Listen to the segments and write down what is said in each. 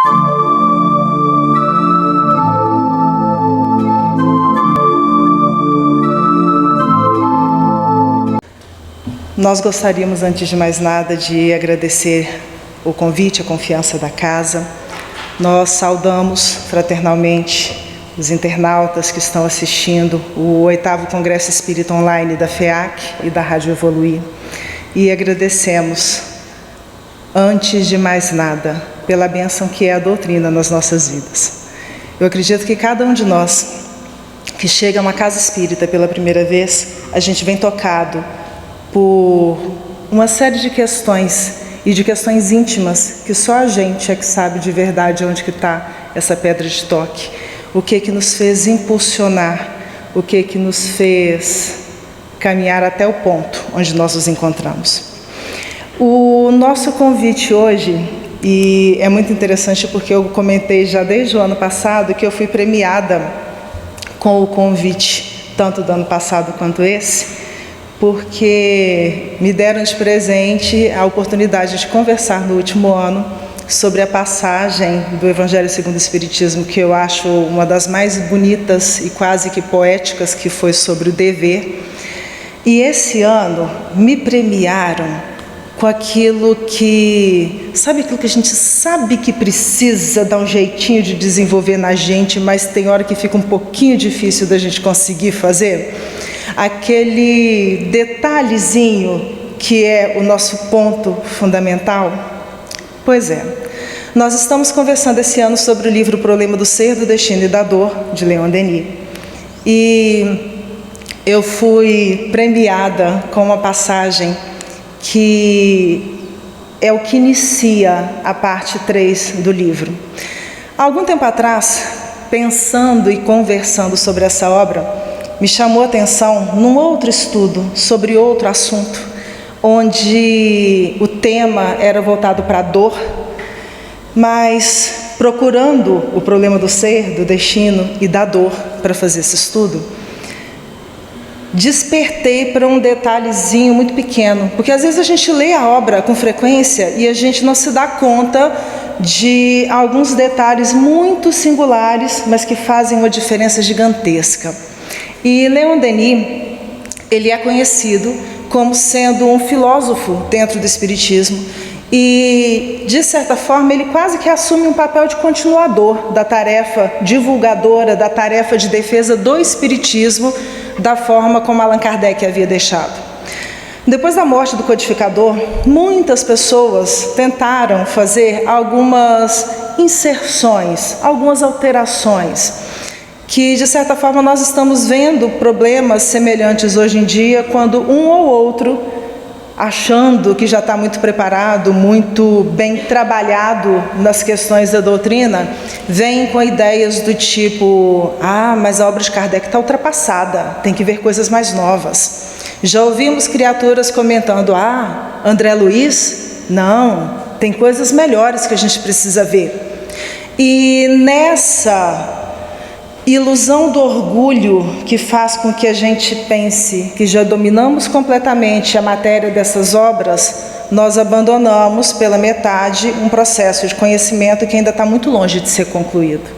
Nós gostaríamos, antes de mais nada, de agradecer o convite, a confiança da casa. Nós saudamos fraternalmente os internautas que estão assistindo o 8º Congresso Espírita Online da FEAC e da Rádio Evoluir. E agradecemos, antes de mais nada, pela bênção que é a doutrina nas nossas vidas. Eu acredito que cada um de nós que chega a uma casa espírita pela primeira vez, a gente vem tocado por uma série de questões e de questões íntimas que só a gente é que sabe de verdade onde que está essa pedra de toque. O que nos fez impulsionar, o que nos fez caminhar até o ponto onde nós nos encontramos. O nosso convite hoje, e é muito interessante porque eu comentei já desde o ano passado que eu fui premiada com o convite, tanto do ano passado quanto esse, porque me deram de presente a oportunidade de conversar no último ano sobre a passagem do Evangelho segundo o Espiritismo, que eu acho uma das mais bonitas e quase que poéticas, que foi sobre o dever. E esse ano me premiaram com aquilo que... Sabe aquilo que a gente sabe que precisa dar um jeitinho de desenvolver na gente, mas tem hora que fica um pouquinho difícil da gente conseguir fazer? Aquele detalhezinho que é o nosso ponto fundamental? Pois é, nós estamos conversando esse ano sobre o livro O Problema do Ser, do Destino e da Dor, de Leon Denis. E eu fui premiada com uma passagem que é o que inicia a parte 3 do livro. Há algum tempo atrás, pensando e conversando sobre essa obra, me chamou a atenção num outro estudo sobre outro assunto, onde o tema era voltado para a dor, mas procurando o problema do ser, do destino e da dor para fazer esse estudo, despertei para um detalhezinho muito pequeno, porque às vezes a gente lê a obra com frequência e a gente não se dá conta de alguns detalhes muito singulares, mas que fazem uma diferença gigantesca. E Leon Denis, ele é conhecido como sendo um filósofo dentro do Espiritismo e, de certa forma, ele quase que assume um papel de continuador da tarefa divulgadora, da tarefa de defesa do Espiritismo, da forma como Allan Kardec havia deixado. Depois da morte do codificador, muitas pessoas tentaram fazer algumas inserções, algumas alterações, que, de certa forma, nós estamos vendo problemas semelhantes hoje em dia, quando um ou outro, achando que já está muito preparado, muito bem trabalhado nas questões da doutrina, vem com ideias do tipo: ah, mas a obra de Kardec está ultrapassada, tem que ver coisas mais novas. Já ouvimos criaturas comentando: ah, André Luiz, não, tem coisas melhores que a gente precisa ver. E nessa ilusão do orgulho que faz com que a gente pense que já dominamos completamente a matéria dessas obras, nós abandonamos pela metade um processo de conhecimento que ainda está muito longe de ser concluído.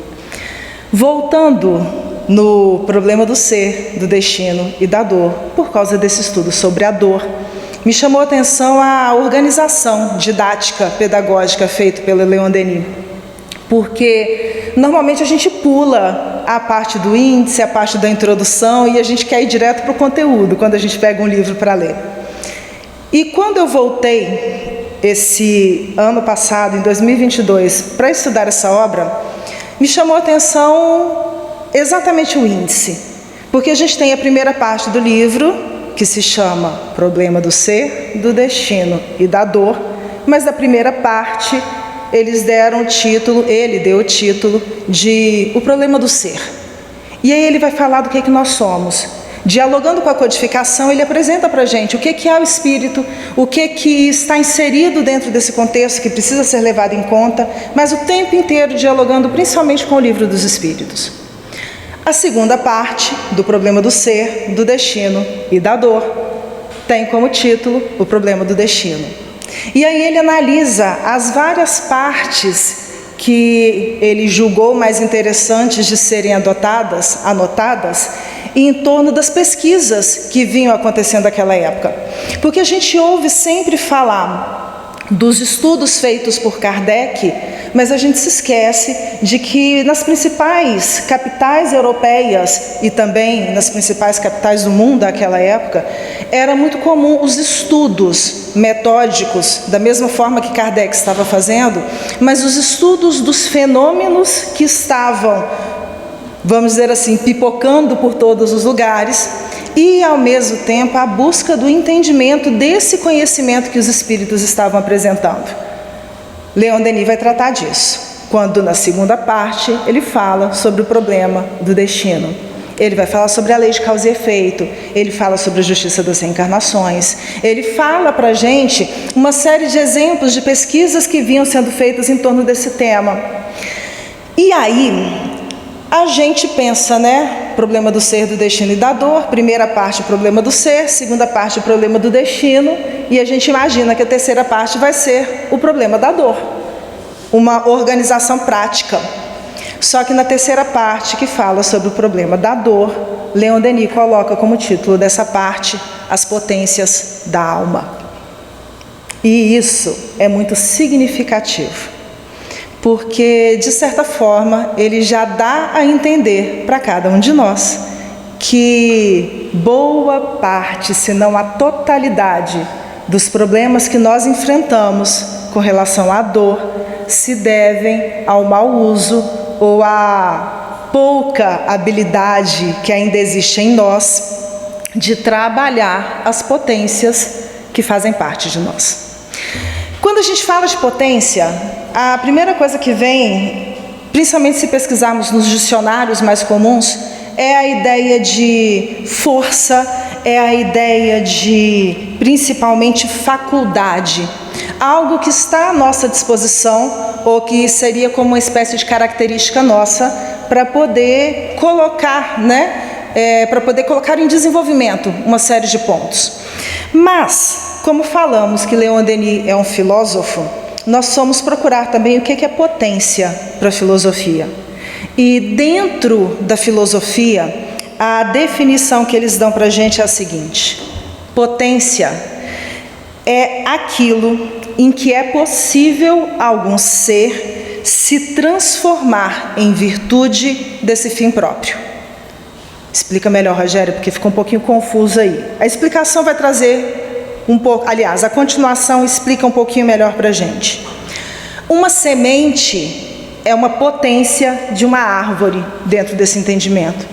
Voltando no problema do ser, do destino e da dor, por causa desse estudo sobre a dor, me chamou a atenção a organização didática, pedagógica feita pelo Leon Denis. Porque normalmente a gente pula a parte do índice, a parte da introdução, e a gente quer ir direto para o conteúdo quando a gente pega um livro para ler. E quando eu voltei esse ano passado, em 2022, para estudar essa obra, me chamou a atenção exatamente o índice. Porque a gente tem a primeira parte do livro, que se chama Problema do Ser, do Destino e da Dor, mas da primeira parte ele deu o título de O Problema do Ser. E aí ele vai falar do que nós somos. Dialogando com a codificação, ele apresenta para a gente o que é o espírito, o que está inserido dentro desse contexto que precisa ser levado em conta, mas o tempo inteiro dialogando principalmente com o Livro dos Espíritos. A segunda parte do Problema do Ser, do Destino e da Dor tem como título O Problema do Destino. E aí ele analisa as várias partes que ele julgou mais interessantes de serem anotadas, e em torno das pesquisas que vinham acontecendo naquela época. Porque a gente ouve sempre falar dos estudos feitos por Kardec, mas a gente se esquece de que nas principais capitais europeias e também nas principais capitais do mundo daquela época, era muito comum os estudos metódicos, da mesma forma que Kardec estava fazendo, mas os estudos dos fenômenos que estavam, vamos dizer assim, pipocando por todos os lugares, e ao mesmo tempo a busca do entendimento desse conhecimento que os espíritos estavam apresentando. Leon Denis vai tratar disso, quando na segunda parte ele fala sobre o problema do destino. Ele vai falar sobre a lei de causa e efeito, ele fala sobre a justiça das reencarnações, ele fala para a gente uma série de exemplos de pesquisas que vinham sendo feitas em torno desse tema. E aí, a gente pensa, né? Problema do ser, do destino e da dor. Primeira parte, o problema do ser. Segunda parte, o problema do destino. E a gente imagina que a terceira parte vai ser o problema da dor. Uma organização prática. Só que na terceira parte, que fala sobre o problema da dor, Leon Denis coloca como título dessa parte as potências da alma. E isso é muito significativo. Porque, de certa forma, ele já dá a entender para cada um de nós que boa parte, se não a totalidade, dos problemas que nós enfrentamos com relação à dor se devem ao mau uso ou à pouca habilidade que ainda existe em nós de trabalhar as potências que fazem parte de nós. Quando a gente fala de potência, a primeira coisa que vem, principalmente se pesquisarmos nos dicionários mais comuns, é a ideia de força, é a ideia de, principalmente, faculdade. Algo que está à nossa disposição, ou que seria como uma espécie de característica nossa, para poder colocar, para poder colocar em desenvolvimento uma série de pontos. Mas, como falamos que Leon Denis é um filósofo, nós vamos procurar também o que é potência para a filosofia. E dentro da filosofia, a definição que eles dão para a gente é a seguinte: potência é aquilo em que é possível algum ser se transformar em virtude desse fim próprio. Explica melhor, Rogério, porque ficou um pouquinho confuso aí. A explicação vai trazer um pouco, aliás, a continuação explica um pouquinho melhor para a gente. Uma semente é uma potência de uma árvore dentro desse entendimento.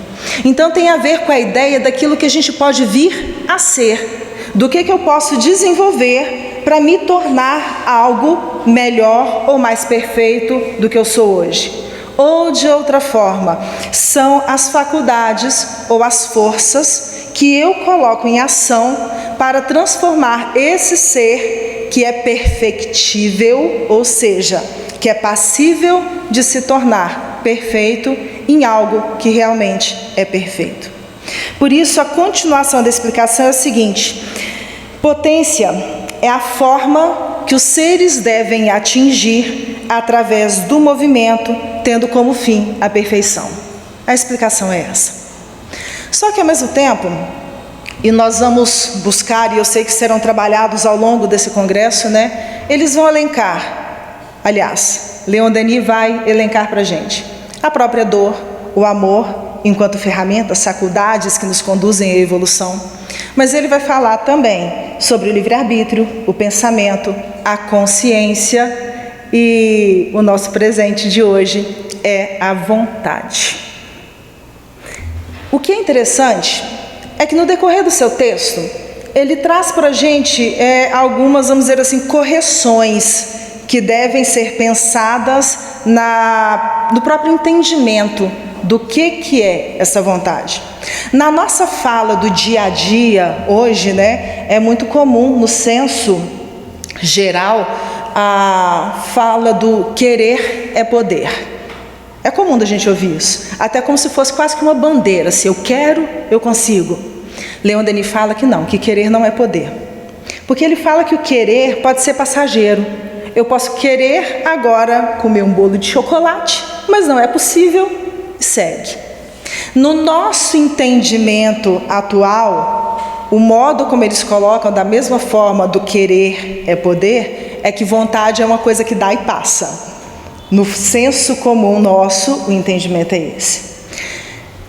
Então tem a ver com a ideia daquilo que a gente pode vir a ser, do que eu posso desenvolver para me tornar algo melhor ou mais perfeito do que eu sou hoje. Ou de outra forma, são as faculdades ou as forças que eu coloco em ação para transformar esse ser que é perfectível, ou seja, que é passível de se tornar perfeito, em algo que realmente é perfeito. Por isso, a continuação da explicação é a seguinte: potência é a forma que os seres devem atingir através do movimento, tendo como fim a perfeição. A explicação é essa. Só que ao mesmo tempo, e nós vamos buscar, e eu sei que serão trabalhados ao longo desse congresso, eles vão elencar, aliás, Leon Denis vai elencar para a gente a própria dor, o amor, enquanto ferramentas, faculdades que nos conduzem à evolução. Mas ele vai falar também sobre o livre-arbítrio, o pensamento, a consciência, e o nosso presente de hoje é a vontade. O que é interessante é que no decorrer do seu texto, ele traz para a gente algumas, vamos dizer assim, correções que devem ser pensadas no próprio entendimento do que é essa vontade. Na nossa fala do dia a dia, hoje, é muito comum, no senso geral, a fala do querer é poder. É comum da gente ouvir isso, até como se fosse quase que uma bandeira: se eu quero, eu consigo. Leon Denis fala que não, que querer não é poder. Porque ele fala que o querer pode ser passageiro. Eu posso querer agora comer um bolo de chocolate, mas não é possível e segue. No nosso entendimento atual, o modo como eles colocam, da mesma forma do querer é poder, é que vontade é uma coisa que dá e passa. No senso comum nosso, o entendimento é esse.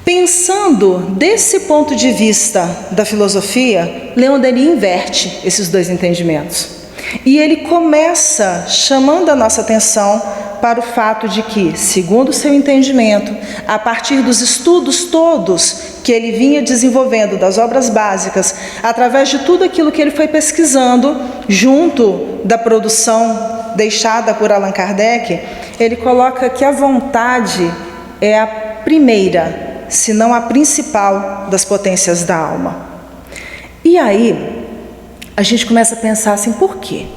Pensando desse ponto de vista da filosofia, Leon Denis inverte esses dois entendimentos. E ele começa chamando a nossa atenção para o fato de que, segundo o seu entendimento, a partir dos estudos todos que ele vinha desenvolvendo, das obras básicas, através de tudo aquilo que ele foi pesquisando, junto da produção deixada por Allan Kardec, ele coloca que a vontade é a primeira, se não a principal, das potências da alma. E aí, a gente começa a pensar assim, por quê?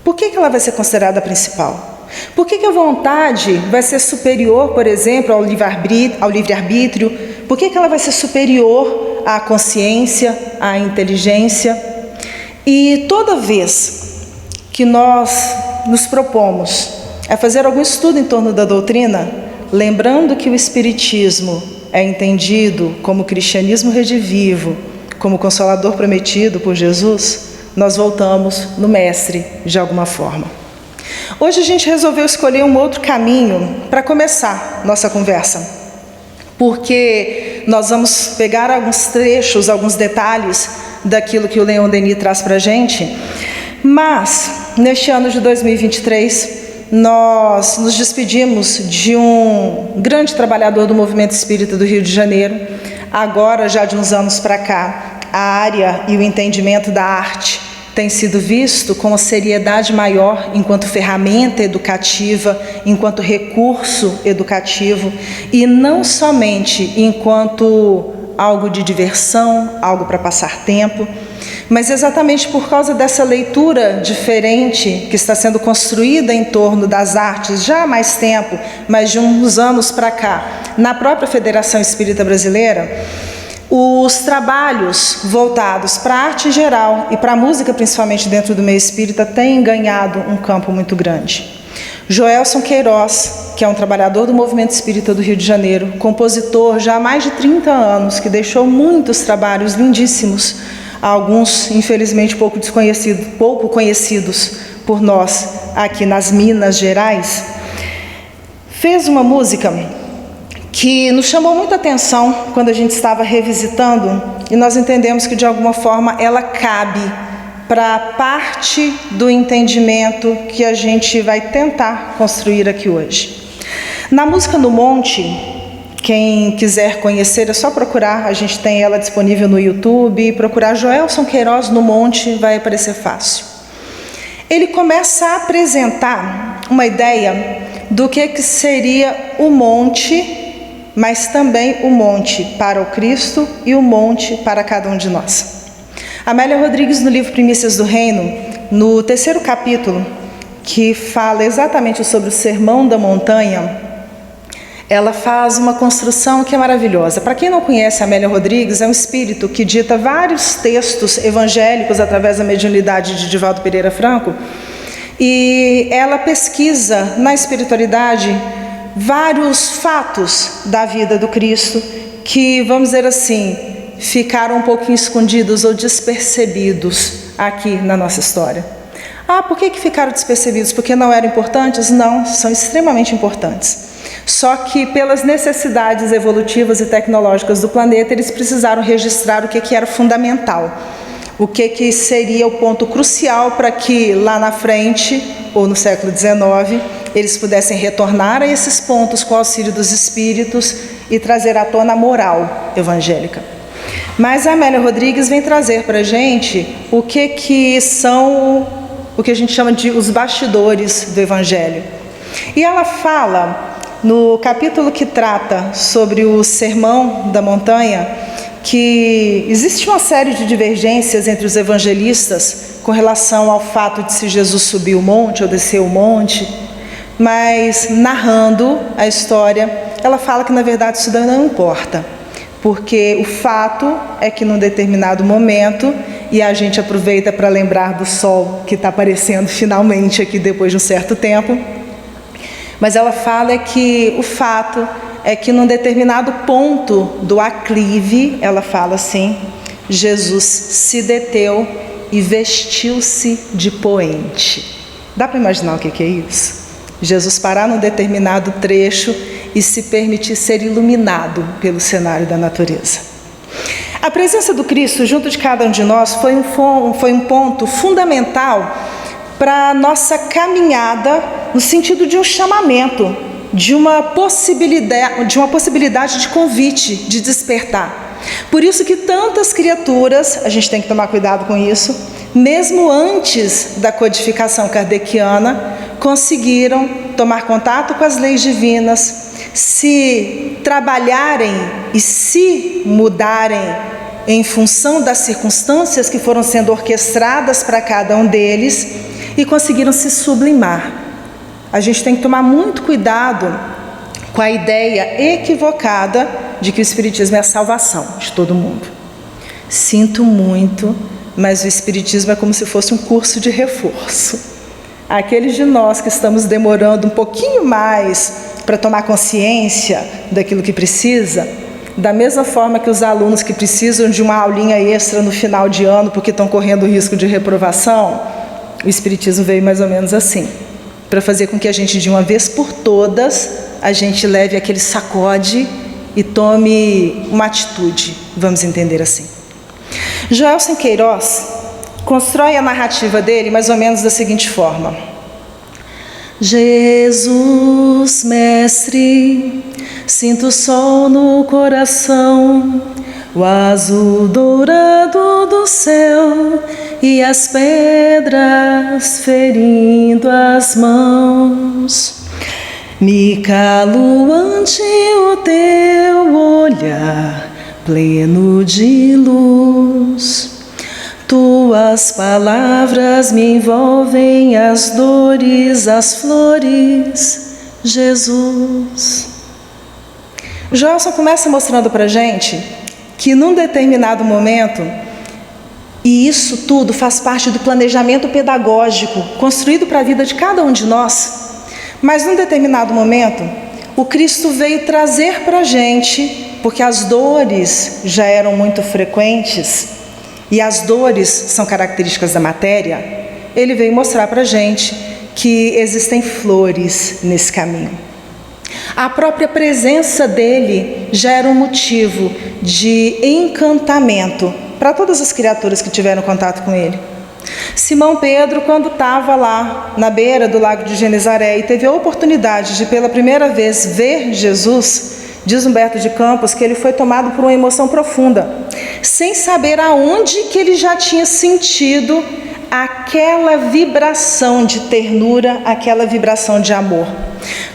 Por que ela vai ser considerada a principal? Por que a vontade vai ser superior, por exemplo, ao livre-arbítrio? Por que ela vai ser superior à consciência, à inteligência? E toda vez que nós nos propomos a fazer algum estudo em torno da doutrina, lembrando que o Espiritismo é entendido como cristianismo redivivo, como consolador prometido por Jesus, nós voltamos no Mestre de alguma forma. Hoje a gente resolveu escolher um outro caminho para começar nossa conversa, porque nós vamos pegar alguns trechos, alguns detalhes daquilo que o Leon Denis traz para a gente, mas neste ano de 2023 nós nos despedimos de um grande trabalhador do movimento espírita do Rio de Janeiro. Agora, já de uns anos para cá, a área e o entendimento da arte tem sido visto com uma seriedade maior enquanto ferramenta educativa, enquanto recurso educativo, e não somente enquanto algo de diversão, algo para passar tempo, mas exatamente por causa dessa leitura diferente que está sendo construída em torno das artes já há mais tempo, mas de uns anos para cá, na própria Federação Espírita Brasileira, os trabalhos voltados para a arte em geral e para a música, principalmente dentro do meio espírita, têm ganhado um campo muito grande. Joelson Queiroz, que é um trabalhador do movimento espírita do Rio de Janeiro, compositor já há mais de 30 anos, que deixou muitos trabalhos lindíssimos, alguns infelizmente pouco conhecidos por nós aqui nas Minas Gerais, fez uma música que nos chamou muita atenção quando a gente estava revisitando, e nós entendemos que de alguma forma ela cabe para parte do entendimento que a gente vai tentar construir aqui hoje. Na música No Monte, quem quiser conhecer é só procurar, a gente tem ela disponível no YouTube, procurar Joelson Queiroz No Monte, vai aparecer fácil. Ele começa a apresentar uma ideia do que seria o monte, mas também o monte para o Cristo e o monte para cada um de nós. Amélia Rodrigues, no livro Primícias do Reino, no 3º capítulo, que fala exatamente sobre o Sermão da Montanha, ela faz uma construção que é maravilhosa. Para quem não conhece a Amélia Rodrigues, é um espírito que dita vários textos evangélicos através da mediunidade de Divaldo Pereira Franco, e ela pesquisa na espiritualidade vários fatos da vida do Cristo que, vamos dizer assim, ficaram um pouquinho escondidos ou despercebidos aqui na nossa história. Por que ficaram despercebidos? Porque não eram importantes? Não, são extremamente importantes. Só que pelas necessidades evolutivas e tecnológicas do planeta, eles precisaram registrar o que era fundamental. O que seria o ponto crucial para que lá na frente, ou no século XIX, eles pudessem retornar a esses pontos com o auxílio dos espíritos e trazer à tona a moral evangélica. Mas a Amélia Rodrigues vem trazer para a gente o que são, o que a gente chama de os bastidores do Evangelho. E ela fala, no capítulo que trata sobre o Sermão da Montanha, que existe uma série de divergências entre os evangelistas com relação ao fato de se Jesus subir o monte ou descer o monte, mas narrando a história, ela fala que na verdade isso não importa. porque o fato é que num determinado momento, e a gente aproveita para lembrar do sol que está aparecendo finalmente aqui depois de um certo tempo, mas ela fala que o fato é que num determinado ponto do aclive, ela fala assim, Jesus se deteu e vestiu-se de poente. Dá para imaginar o que é isso? Jesus parar num determinado trecho e se permitir ser iluminado pelo cenário da natureza. A presença do Cristo junto de cada um de nós foi um ponto fundamental para a nossa caminhada no sentido de um chamamento, de uma possibilidade de convite, de despertar. Por isso que tantas criaturas, a gente tem que tomar cuidado com isso, mesmo antes da codificação kardeciana, conseguiram tomar contato com as leis divinas, se trabalharem e se mudarem em função das circunstâncias que foram sendo orquestradas para cada um deles e conseguiram se sublimar. A gente tem que tomar muito cuidado com a ideia equivocada de que o Espiritismo é a salvação de todo mundo. Sinto muito, mas o Espiritismo é como se fosse um curso de reforço. Aqueles de nós que estamos demorando um pouquinho mais para tomar consciência daquilo que precisa, da mesma forma que os alunos que precisam de uma aulinha extra no final de ano porque estão correndo o risco de reprovação, o Espiritismo veio mais ou menos assim, para fazer com que a gente, de uma vez por todas, a gente leve aquele sacode e tome uma atitude, vamos entender assim. Joelson Queiroz constrói a narrativa dele mais ou menos da seguinte forma: Jesus, mestre, sinto o sol no coração, o azul dourado do céu e as pedras ferindo as mãos. Me calo ante o teu olhar pleno de luz. Tuas palavras me envolvem, as dores, as flores, Jesus. Joelson começa mostrando para a gente que num determinado momento, e isso tudo faz parte do planejamento pedagógico construído para a vida de cada um de nós, mas num determinado momento, o Cristo veio trazer para a gente, porque as dores já eram muito frequentes, e as dores são características da matéria, ele veio mostrar para a gente que existem flores nesse caminho. A própria presença dele já era um motivo de encantamento para todas as criaturas que tiveram contato com ele. Simão Pedro, quando estava lá na beira do lago de Genezaré e teve a oportunidade de pela primeira vez ver Jesus, diz Humberto de Campos que ele foi tomado por uma emoção profunda, sem saber aonde que ele já tinha sentido aquela vibração de ternura, aquela vibração de amor.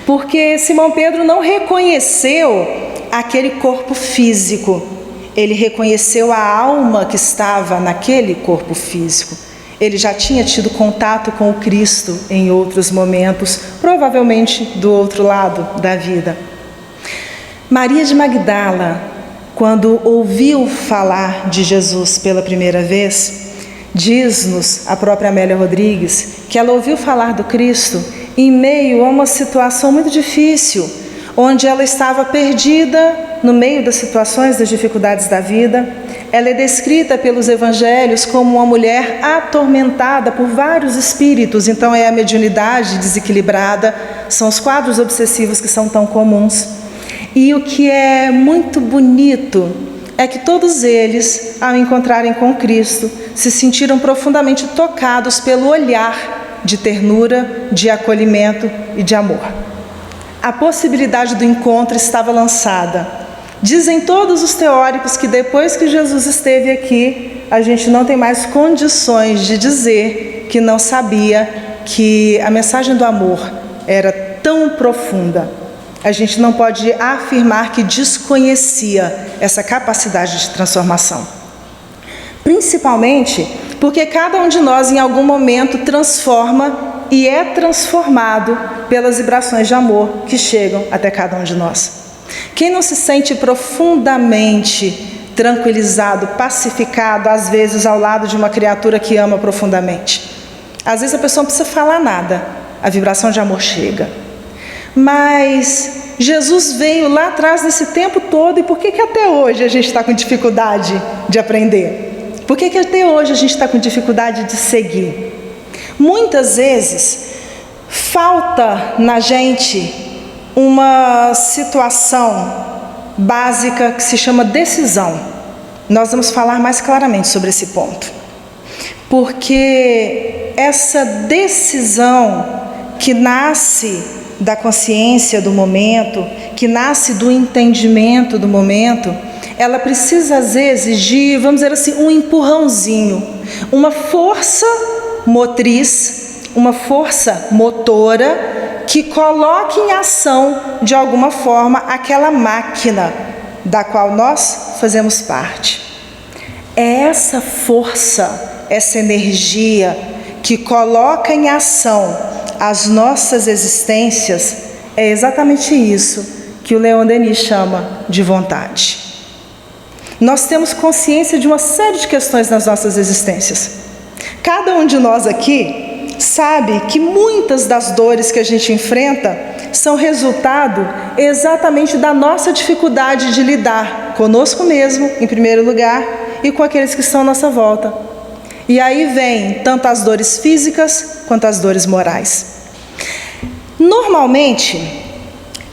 Porque Simão Pedro não reconheceu aquele corpo físico, ele reconheceu a alma que estava naquele corpo físico. Ele já tinha tido contato com o Cristo em outros momentos, provavelmente do outro lado da vida. Maria de Magdala, quando ouviu falar de Jesus pela primeira vez, diz-nos a própria Amélia Rodrigues que ela ouviu falar do Cristo em meio a uma situação muito difícil, onde ela estava perdida no meio das situações, das dificuldades da vida. Ela é descrita pelos evangelhos como uma mulher atormentada por vários espíritos, então é a mediunidade desequilibrada, são os quadros obsessivos que são tão comuns. E o que é muito bonito é que todos eles, ao encontrarem com Cristo, se sentiram profundamente tocados pelo olhar de ternura, de acolhimento e de amor. A possibilidade do encontro estava lançada. Dizem todos os teóricos que depois que Jesus esteve aqui, a gente não tem mais condições de dizer que não sabia que a mensagem do amor era tão profunda. A gente não pode afirmar que desconhecia essa capacidade de transformação. Principalmente porque cada um de nós em algum momento transforma e é transformado pelas vibrações de amor que chegam até cada um de nós. Quem não se sente profundamente tranquilizado, pacificado, às vezes ao lado de uma criatura que ama profundamente? Às vezes a pessoa não precisa falar nada, a vibração de amor chega. Mas Jesus veio lá atrás nesse tempo todo, e por que até hoje a gente está com dificuldade de aprender? Por que até hoje a gente está com dificuldade de seguir? Muitas vezes falta na gente uma situação básica que se chama decisão. Nós vamos falar mais claramente sobre esse ponto. Porque essa decisão que nasce da consciência do momento, que nasce do entendimento do momento, ela precisa às vezes de, vamos dizer assim, um empurrãozinho, uma força motriz, uma força motora que coloque em ação de alguma forma aquela máquina da qual nós fazemos parte. É essa força, essa energia que coloca em ação as nossas existências, é exatamente isso que o Leon Denis chama de vontade. Nós temos consciência de uma série de questões nas nossas existências. Cada um de nós aqui sabe que muitas das dores que a gente enfrenta são resultado exatamente da nossa dificuldade de lidar conosco mesmo, em primeiro lugar, e com aqueles que estão à nossa volta. E aí vem tanto as dores físicas quanto as dores morais. Normalmente,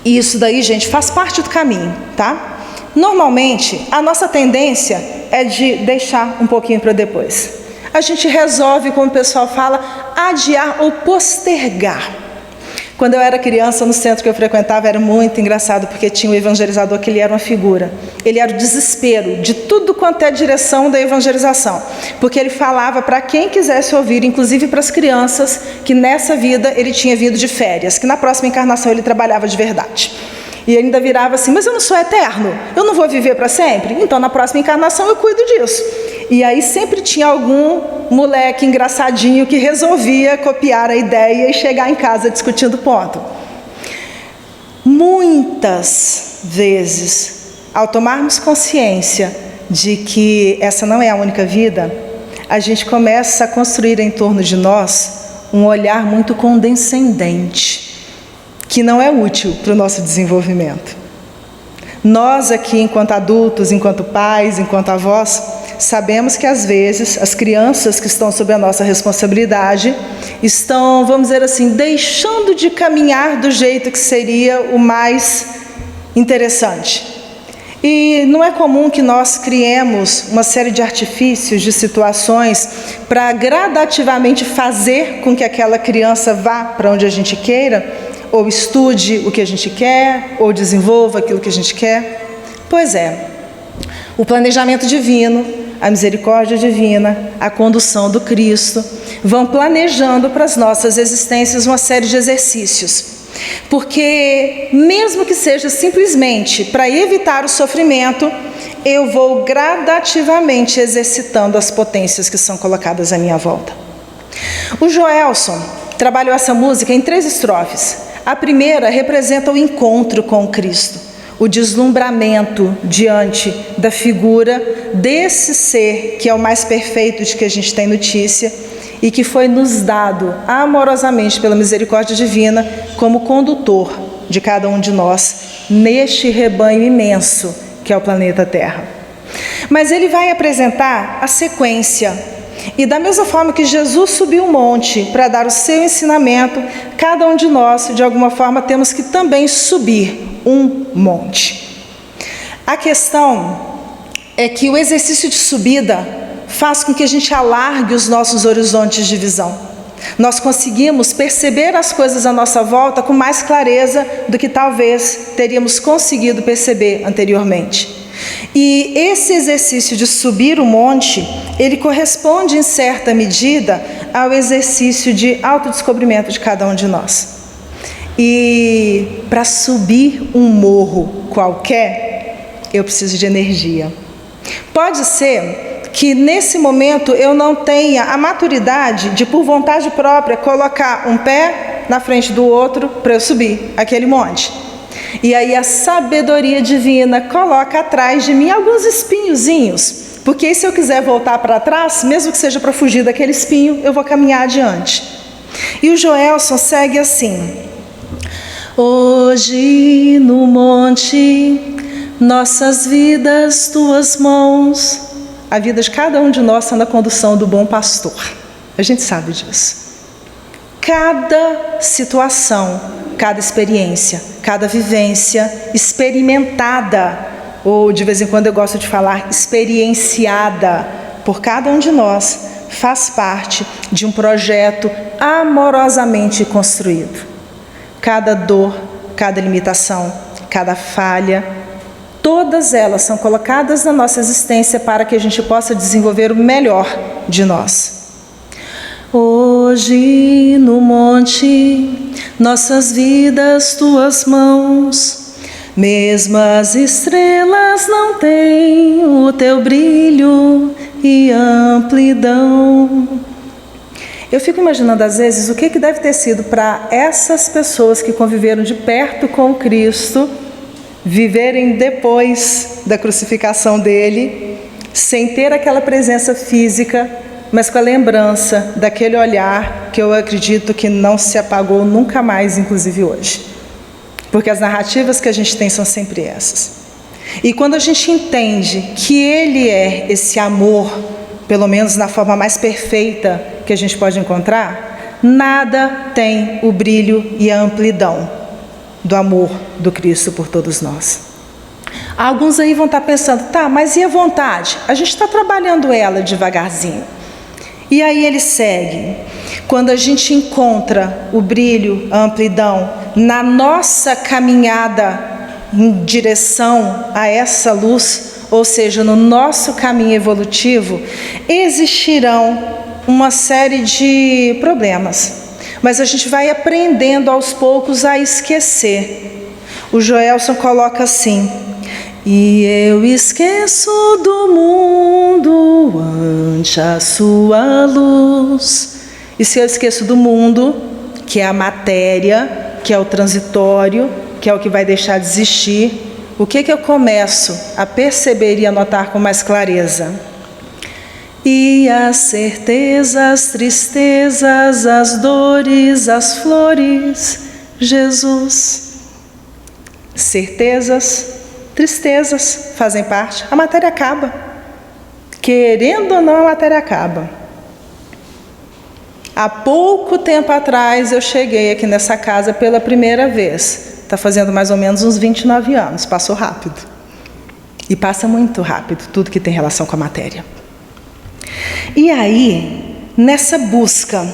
e isso daí, gente, faz parte do caminho, tá? Normalmente, a nossa tendência é de deixar um pouquinho para depois. A gente resolve, como o pessoal fala, adiar ou postergar. Quando eu era criança, no centro que eu frequentava, era muito engraçado, porque tinha um evangelizador que ele era uma figura. Ele era o desespero de tudo quanto é direção da evangelização. Porque ele falava para quem quisesse ouvir, inclusive para as crianças, que nessa vida ele tinha vindo de férias, que na próxima encarnação ele trabalhava de verdade. E ele ainda virava assim, mas eu não sou eterno, eu não vou viver para sempre? Então na próxima encarnação eu cuido disso. E aí sempre tinha algum moleque engraçadinho que resolvia copiar a ideia e chegar em casa discutindo o ponto. Muitas vezes, ao tomarmos consciência de que essa não é a única vida, a gente começa a construir em torno de nós um olhar muito condescendente, que não é útil para o nosso desenvolvimento. Nós aqui, enquanto adultos, enquanto pais, enquanto avós, sabemos que às vezes as crianças que estão sob a nossa responsabilidade estão, vamos dizer assim, deixando de caminhar do jeito que seria o mais interessante. E não é comum que nós criemos uma série de artifícios, de situações, para gradativamente fazer com que aquela criança vá para onde a gente queira, ou estude o que a gente quer, ou desenvolva aquilo que a gente quer. Pois é, o planejamento divino, a misericórdia divina, a condução do Cristo, vão planejando para as nossas existências uma série de exercícios. Porque, mesmo que seja simplesmente para evitar o sofrimento, eu vou gradativamente exercitando as potências que são colocadas à minha volta. O Joelson trabalhou essa música em 3 estrofes. A primeira representa o encontro com Cristo, o deslumbramento diante da figura desse ser que é o mais perfeito de que a gente tem notícia e que foi nos dado amorosamente pela misericórdia divina como condutor de cada um de nós neste rebanho imenso que é o planeta Terra. Mas ele vai apresentar a sequência. E da mesma forma que Jesus subiu um monte para dar o seu ensinamento, cada um de nós, de alguma forma, temos que também subir um monte. A questão é que o exercício de subida faz com que a gente alargue os nossos horizontes de visão. Nós conseguimos perceber as coisas à nossa volta com mais clareza do que talvez teríamos conseguido perceber anteriormente. E esse exercício de subir o monte, ele corresponde em certa medida ao exercício de autodescobrimento de cada um de nós. E para subir um morro qualquer, eu preciso de energia. Pode ser que nesse momento eu não tenha a maturidade de, por vontade própria, colocar um pé na frente do outro para eu subir aquele monte. E aí a sabedoria divina coloca atrás de mim alguns espinhozinhos, porque se eu quiser voltar para trás, mesmo que seja para fugir daquele espinho, eu vou caminhar adiante. E o Joelson segue assim: hoje no monte, nossas vidas, tuas mãos. A vida de cada um de nós está na condução do bom pastor. A gente sabe disso. Cada situação, cada experiência, cada vivência experimentada, ou de vez em quando eu gosto de falar experienciada por cada um de nós, faz parte de um projeto amorosamente construído. Cada dor, cada limitação, cada falha, todas elas são colocadas na nossa existência para que a gente possa desenvolver o melhor de nós. Hoje no monte, nossas vidas, tuas mãos, mesmo as estrelas não têm o teu brilho e amplidão. Eu fico imaginando às vezes o que deve ter sido para essas pessoas que conviveram de perto com Cristo, viverem depois da crucificação dele, sem ter aquela presença física, mas com a lembrança daquele olhar que eu acredito que não se apagou nunca mais, inclusive hoje. Porque as narrativas que a gente tem são sempre essas. E quando a gente entende que Ele é esse amor, pelo menos na forma mais perfeita que a gente pode encontrar, nada tem o brilho e a amplidão do amor do Cristo por todos nós. Alguns aí vão estar pensando, tá, mas e a vontade? A gente está trabalhando ela devagarzinho. E aí ele segue: quando a gente encontra o brilho, a amplidão na nossa caminhada em direção a essa luz, ou seja, no nosso caminho evolutivo, existirão uma série de problemas, mas a gente vai aprendendo aos poucos a esquecer. O Joelson coloca assim: e eu esqueço do mundo ante a sua luz. E se eu esqueço do mundo, que é a matéria, que é o transitório, que é o que vai deixar de existir, o que eu começo a perceber e a notar com mais clareza? E as certezas, as tristezas, as dores, as flores, Jesus. Certezas, tristezas fazem parte. A matéria acaba. Querendo ou não, a matéria acaba. Há pouco tempo atrás eu cheguei aqui nessa casa pela primeira vez. Está fazendo mais ou menos uns 29 anos. Passou rápido. E passa muito rápido tudo que tem relação com a matéria. E aí, nessa busca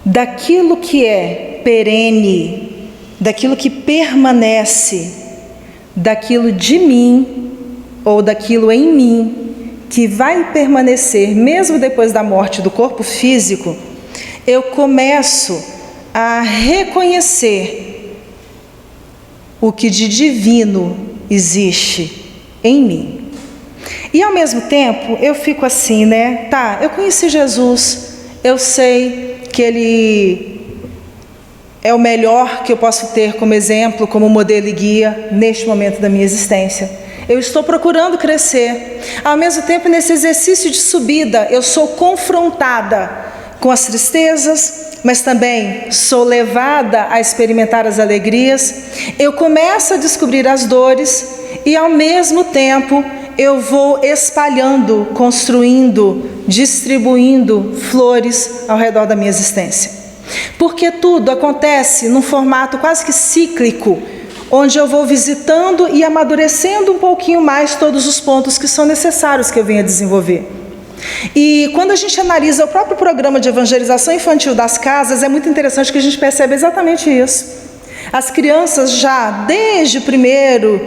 daquilo que é perene, daquilo que permanece, daquilo de mim ou daquilo em mim que vai permanecer mesmo depois da morte do corpo físico, eu começo a reconhecer o que de divino existe em mim. E ao mesmo tempo eu fico assim, né? Tá, eu conheci Jesus, eu sei que Ele é o melhor que eu posso ter como exemplo, como modelo e guia neste momento da minha existência. Eu estou procurando crescer. Ao mesmo tempo, nesse exercício de subida, eu sou confrontada com as tristezas, mas também sou levada a experimentar as alegrias. Eu começo a descobrir as dores e, ao mesmo tempo, eu vou espalhando, construindo, distribuindo flores ao redor da minha existência. Porque tudo acontece num formato quase que cíclico, onde eu vou visitando e amadurecendo um pouquinho mais todos os pontos que são necessários que eu venha desenvolver. E quando a gente analisa o próprio programa de evangelização infantil das casas, é muito interessante que a gente percebe exatamente isso. As crianças já, desde o primeiro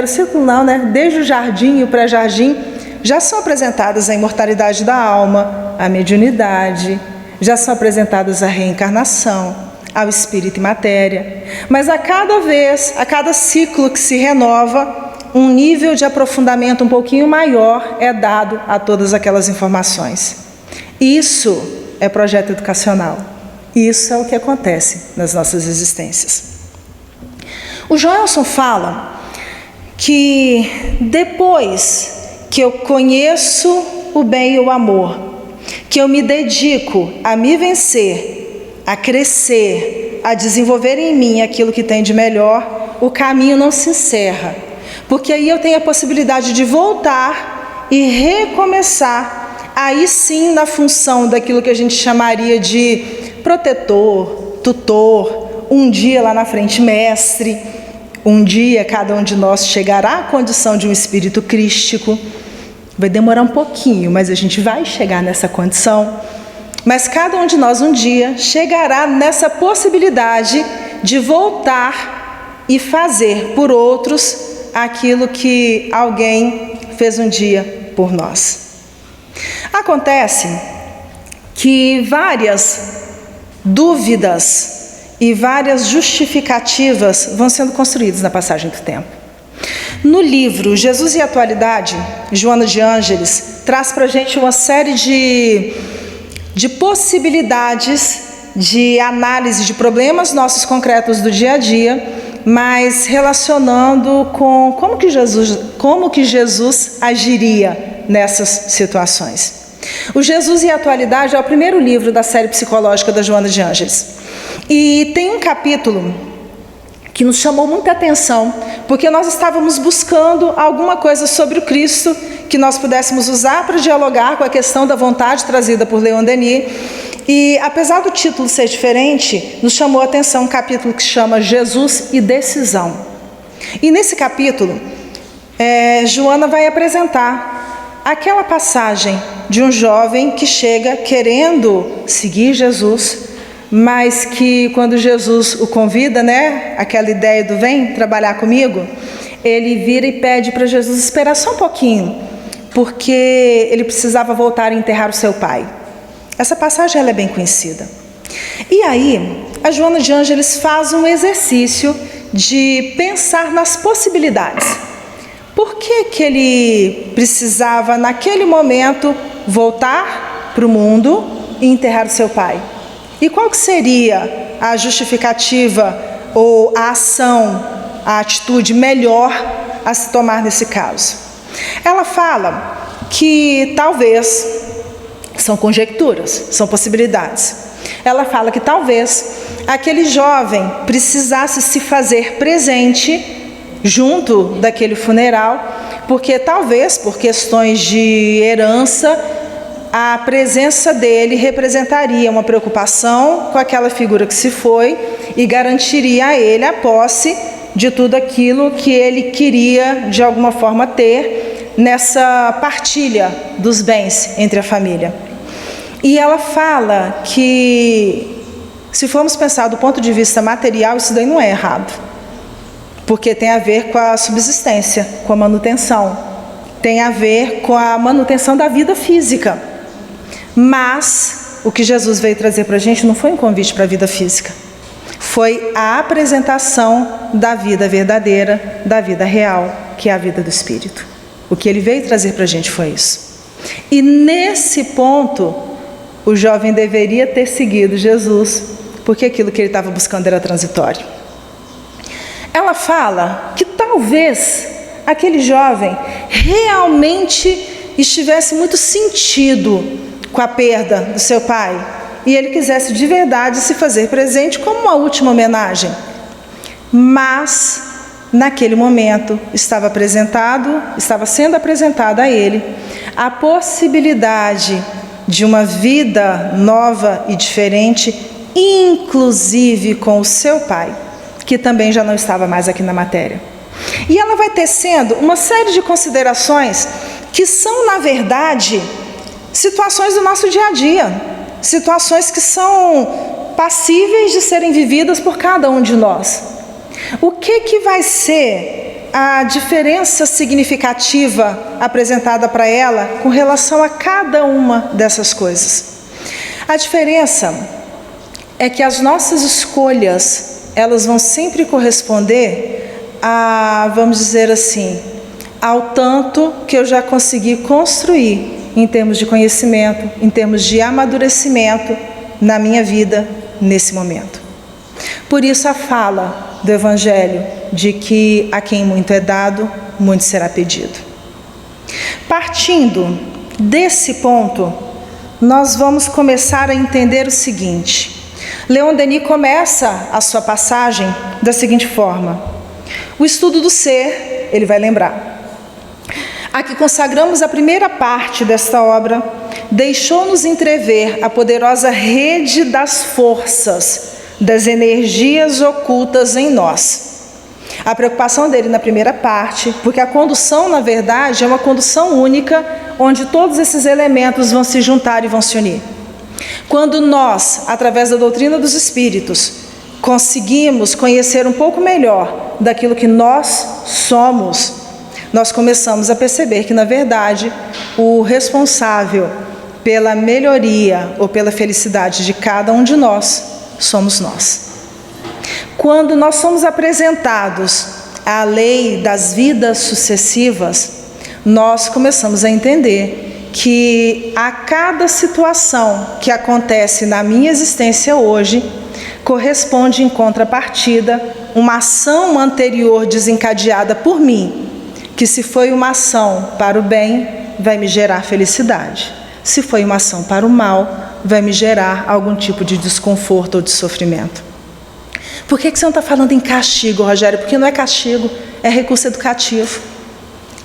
ciclo não, né? Desde o jardim e o pré-jardim, já são apresentadas a imortalidade da alma, a mediunidade, já são apresentadas a reencarnação, ao espírito e matéria. Mas a cada ciclo que se renova, um nível de aprofundamento um pouquinho maior é dado a todas aquelas informações. Isso é projeto educacional. Isso é o que acontece nas nossas existências. O Joelson fala que depois que eu conheço o bem e o amor, que eu me dedico a me vencer, a crescer, a desenvolver em mim aquilo que tem de melhor, o caminho não se encerra, porque aí eu tenho a possibilidade de voltar e recomeçar, aí sim na função daquilo que a gente chamaria de protetor, tutor, um dia lá na frente mestre, um dia cada um de nós chegará à condição de um espírito crístico. Vai demorar um pouquinho, mas a gente vai chegar nessa condição. Mas cada um de nós um dia chegará nessa possibilidade de voltar e fazer por outros aquilo que alguém fez um dia por nós. Acontece que várias dúvidas e várias justificativas vão sendo construídas na passagem do tempo. No livro Jesus e a Atualidade, Joana de Ângeles traz para a gente uma série de possibilidades de análise de problemas nossos concretos do dia a dia, mas relacionando com como que Jesus agiria nessas situações. O Jesus e a Atualidade é o primeiro livro da série psicológica da Joana de Ângeles. E tem um capítulo que nos chamou muita atenção, porque nós estávamos buscando alguma coisa sobre o Cristo que nós pudéssemos usar para dialogar com a questão da vontade trazida por Leon Denis. E apesar do título ser diferente, nos chamou a atenção um capítulo que se chama Jesus e Decisão. E nesse capítulo, Joana vai apresentar aquela passagem de um jovem que chega querendo seguir Jesus, mas que quando Jesus o convida, aquela ideia do vem trabalhar comigo, ele vira e pede para Jesus esperar só um pouquinho, porque ele precisava voltar e enterrar o seu pai. Essa passagem ela é bem conhecida. E aí, a Joana de Ângeles faz um exercício de pensar nas possibilidades. Por que ele precisava, naquele momento, voltar para o mundo e enterrar o seu pai? E qual que seria a justificativa ou a ação, a atitude melhor a se tomar nesse caso? Ela fala que talvez, são conjecturas, são possibilidades. Ela fala que talvez aquele jovem precisasse se fazer presente junto daquele funeral, porque talvez por questões de herança, a presença dele representaria uma preocupação com aquela figura que se foi e garantiria a ele a posse de tudo aquilo que ele queria de alguma forma ter nessa partilha dos bens entre a família. E ela fala que, se formos pensar do ponto de vista material, isso daí não é errado, porque tem a ver com a subsistência, com a manutenção, tem a ver com a manutenção da vida física. Mas o que Jesus veio trazer para a gente não foi um convite para a vida física, foi a apresentação da vida verdadeira, da vida real, que é a vida do Espírito. O que ele veio trazer para a gente foi isso. E nesse ponto, o jovem deveria ter seguido Jesus, porque aquilo que ele estava buscando era transitório. Ela fala que talvez aquele jovem realmente estivesse muito sentido com a perda do seu pai, e ele quisesse de verdade se fazer presente como uma última homenagem. Mas, naquele momento, estava sendo apresentada a ele a possibilidade de uma vida nova e diferente, inclusive com o seu pai, que também já não estava mais aqui na matéria. E ela vai tecendo uma série de considerações que são, na verdade, situações do nosso dia a dia, situações que são passíveis de serem vividas por cada um de nós. O que vai ser a diferença significativa apresentada para ela com relação a cada uma dessas coisas? A diferença é que as nossas escolhas, elas vão sempre corresponder a, vamos dizer assim, ao tanto que eu já consegui construir em termos de conhecimento, em termos de amadurecimento na minha vida nesse momento. Por isso a fala do Evangelho de que a quem muito é dado, muito será pedido. Partindo desse ponto, nós vamos começar a entender o seguinte. Leon Denis começa a sua passagem da seguinte forma: o estudo do ser, ele vai lembrar. Aqui consagramos a primeira parte desta obra, deixou-nos entrever a poderosa rede das forças, das energias ocultas em nós. A preocupação dele na primeira parte, porque a condução, na verdade, é uma condução única, onde todos esses elementos vão se juntar e vão se unir. Quando nós, através da doutrina dos Espíritos, conseguimos conhecer um pouco melhor daquilo que nós somos, nós começamos a perceber que, na verdade, o responsável pela melhoria ou pela felicidade de cada um de nós somos nós. Quando nós somos apresentados à lei das vidas sucessivas, nós começamos a entender que a cada situação que acontece na minha existência hoje, corresponde em contrapartida uma ação anterior desencadeada por mim, que se foi uma ação para o bem, vai me gerar felicidade. Se foi uma ação para o mal, vai me gerar algum tipo de desconforto ou de sofrimento. Por que você não está falando em castigo, Rogério? Porque não é castigo, é recurso educativo.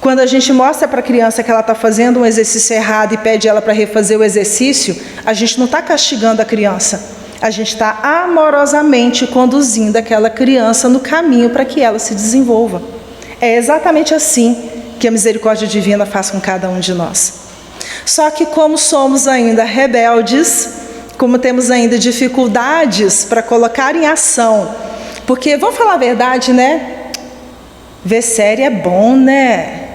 Quando a gente mostra para a criança que ela está fazendo um exercício errado e pede ela para refazer o exercício, a gente não está castigando a criança. A gente está amorosamente conduzindo aquela criança no caminho para que ela se desenvolva. É exatamente assim que a misericórdia divina faz com cada um de nós. Só que como somos ainda rebeldes, como temos ainda dificuldades para colocar em ação, porque, vamos falar a verdade, né? Ver série é bom, né?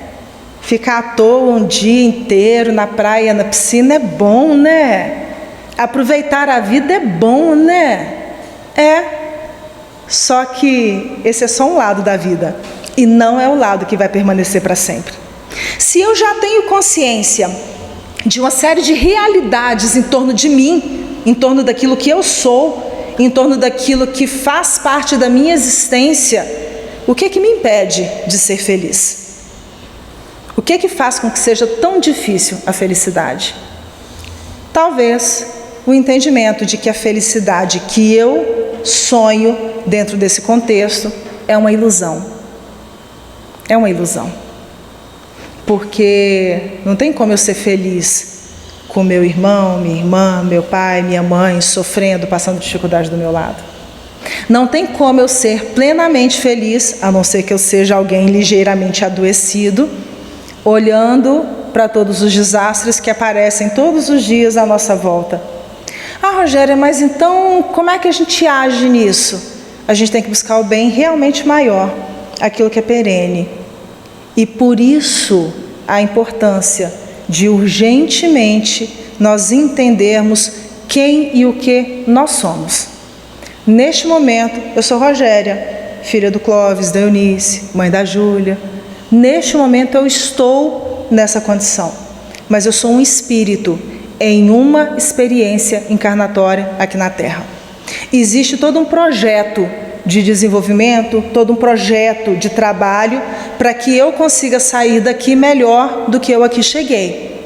Ficar à toa um dia inteiro na praia, na piscina é bom, né? Aproveitar a vida é bom, né? É. Só que esse é só um lado da vida. E não é o lado que vai permanecer para sempre. Se eu já tenho consciência de uma série de realidades em torno de mim, em torno daquilo que eu sou, em torno daquilo que faz parte da minha existência, o que me impede de ser feliz? O que faz com que seja tão difícil a felicidade? Talvez o entendimento de que a felicidade que eu sonho dentro desse contexto é uma ilusão. É uma ilusão. Porque não tem como eu ser feliz com meu irmão, minha irmã, meu pai, minha mãe, sofrendo, passando dificuldade do meu lado. Não tem como eu ser plenamente feliz, a não ser que eu seja alguém ligeiramente adoecido, olhando para todos os desastres que aparecem todos os dias à nossa volta. Ah, Rogéria, mas então como é que a gente age nisso? A gente tem que buscar o bem realmente maior, aquilo que é perene. E por isso a importância de urgentemente nós entendermos quem e o que nós somos. Neste momento, eu sou Rogéria, filha do Clóvis, da Eunice, mãe da Júlia. Neste momento eu estou nessa condição, mas eu sou um espírito em uma experiência encarnatória aqui na Terra. Existe todo um projeto de desenvolvimento, todo um projeto de trabalho para que eu consiga sair daqui melhor do que eu aqui cheguei.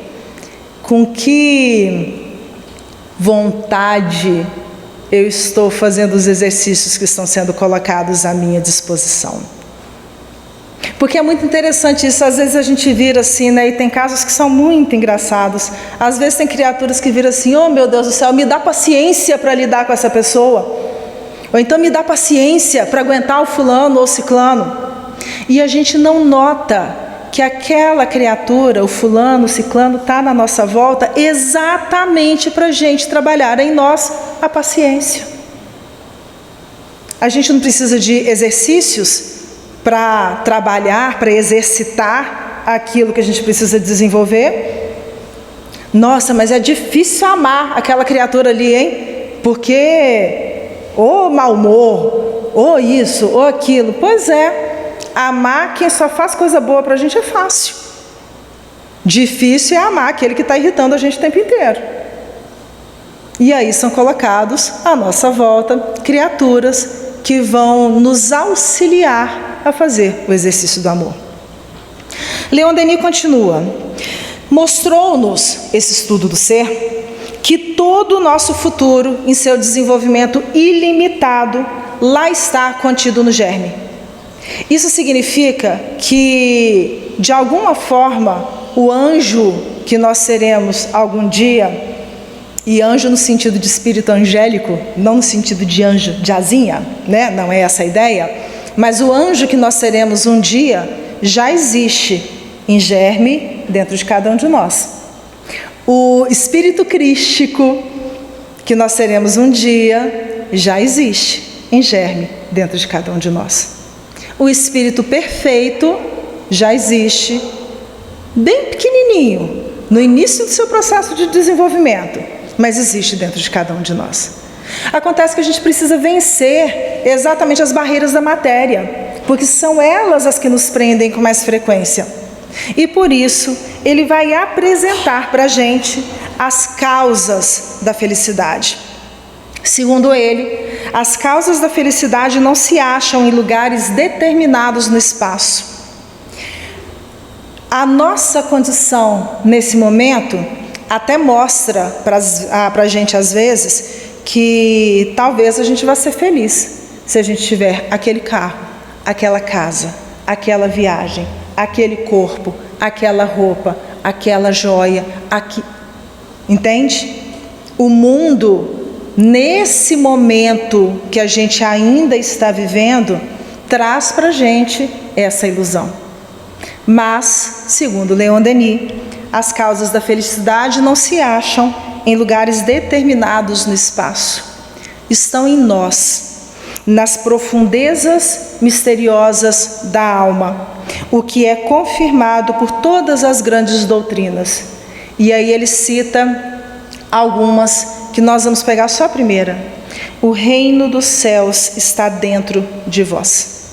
Com que vontade eu estou fazendo os exercícios que estão sendo colocados à minha disposição. Porque é muito interessante isso, às vezes a gente vira assim, né, e tem casos que são muito engraçados. Às vezes tem criaturas que viram assim, oh meu Deus do céu, me dá paciência para lidar com essa pessoa. Ou então me dá paciência para aguentar o fulano ou o ciclano. E a gente não nota que aquela criatura, o fulano, o ciclano, está na nossa volta exatamente para a gente trabalhar em nós a paciência. A gente não precisa de exercícios para trabalhar, para exercitar aquilo que a gente precisa desenvolver. Nossa, mas é difícil amar aquela criatura ali, hein? Porque ou mau humor, ou isso, ou aquilo. Pois é, amar quem só faz coisa boa para a gente é fácil. Difícil é amar aquele que está irritando a gente o tempo inteiro. E aí são colocados à nossa volta criaturas que vão nos auxiliar a fazer o exercício do amor. Leon Denis continua: mostrou-nos esse estudo do ser que todo o nosso futuro, em seu desenvolvimento ilimitado, lá está contido no germe. Isso significa que, de alguma forma, o anjo que nós seremos algum dia, e anjo no sentido de espírito angélico, não no sentido de anjo de asinha, né? Não é essa a ideia, mas o anjo que nós seremos um dia já existe em germe dentro de cada um de nós. O espírito crístico que nós seremos um dia já existe em germe dentro de cada um de nós. O espírito perfeito já existe bem pequenininho, no início do seu processo de desenvolvimento, mas existe dentro de cada um de nós. Acontece que a gente precisa vencer exatamente as barreiras da matéria, porque são elas as que nos prendem com mais frequência. E por isso, ele vai apresentar para a gente as causas da felicidade. Segundo ele, as causas da felicidade não se acham em lugares determinados no espaço. A nossa condição nesse momento até mostra para a gente às vezes que talvez a gente vá ser feliz se a gente tiver aquele carro, aquela casa, aquela viagem, aquele corpo, aquela roupa, aquela joia, entende? O mundo, nesse momento que a gente ainda está vivendo, traz para a gente essa ilusão. Mas, segundo Leon Denis, as causas da felicidade não se acham em lugares determinados no espaço. Estão em nós, nas profundezas misteriosas da alma, o que é confirmado por todas as grandes doutrinas. E aí ele cita algumas que nós vamos pegar só a primeira. O reino dos céus está dentro de vós.